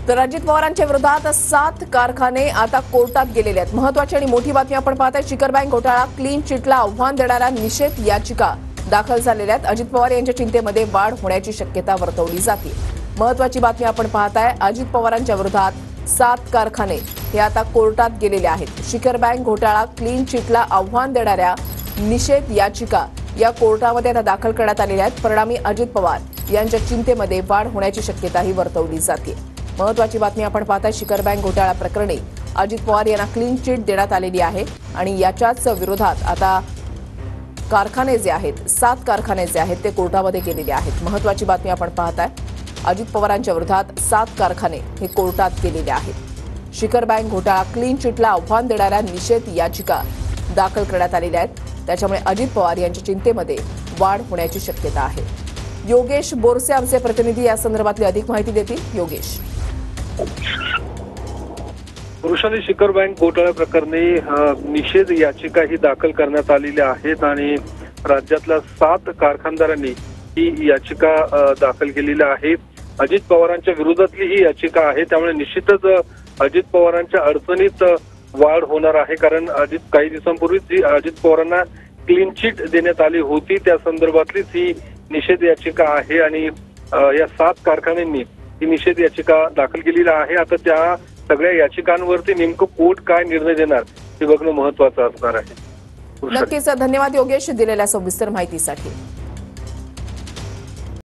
तर अजित पवारांच्या विरोधात 7 कारखाने आता कोर्टात गेलेले आहेत। महत्त्वाची आणि मोठी बातमी आपण पाहताय। शिखर बँक घोटाळा क्लीन चिटला आव्हान देणाऱ्या निषेध याचिका दाखल झालेल्या आहेत। अजित पवार यांच्या चिंतेमध्ये वाढ होण्याची शक्यता वर्तवली जाते। महत्त्वाची बातमी आपण पाहताय। अजित पवारांच्या विरोधात 7 कारखाने हे आता कोर्टात गेलेले आहेत। शिखर बँक घोटाळा क्लीन चिटला आव्हान देणाऱ्या निषेध याचिका या कोर्टामध्ये आता दाखल करण्यात आलेल्या आहेत। परिणामी अजित पवार यांच्या चिंतेमध्ये वाढ होण्याची शक्यताही वर्तवली जाते। महत्त्वाची बातमी आपण पाहताय। शिखर बँक घोटाळा प्रकरणी अजित पवार यांना क्लीन चिट देण्यात आलेली आहे आणि याच्याच विरोधात आता कारखाने जे आहेत 7 कारखाने जे आहेत ते कोर्टामध्ये गेलेले आहेत। महत्त्वाची बातमी आपण पाहताय। अजित पवारांच्या विरोधात 7 कारखाने हे कोर्टात गेलेले आहेत। शिखर बँक घोटाळा क्लीन चिटला आव्हान देणाऱ्या निषेध याचिका दाखल करण्यात आलेल्या आहेत। त्याच्यामुळे अजित पवार यांच्या चिंतेमध्ये वाढ होण्याची शक्यता आहे। योगेश बोरसे आमचे प्रतिनिधी या संदर्भातली अधिक माहिती देतील। योगेश, वृषाली, शिखर बँक घोटाळा प्रकरणी निषेध याचिका ही दाखल करण्यात आलेल्या आहेत आणि राज्यातल्या 7 कारखानदारांनी ही याचिका दाखल केलेली आहे। अजित पवारांच्या विरोधातली ही याचिका आहे, त्यामुळे निश्चितच अजित पवारांच्या अडचणीत वाढ होणार आहे। कारण काही दिवसांपूर्वीच जी अजित पवारांना क्लीन चिट देण्यात आली होती त्या संदर्भातलीच ही निषेध याचिका आहे आणि या 7 कारखान्यांनी ही निषेध याचिका दाखल केलेली आहे। आता त्या सगळ्या याचिकांवरती नेमकं कोर्ट काय निर्णय देणार हे बघणं महत्त्वाचं असणार आहे। नक्कीच धन्यवाद योगेश दिलेल्या सविस्तर माहितीसाठी।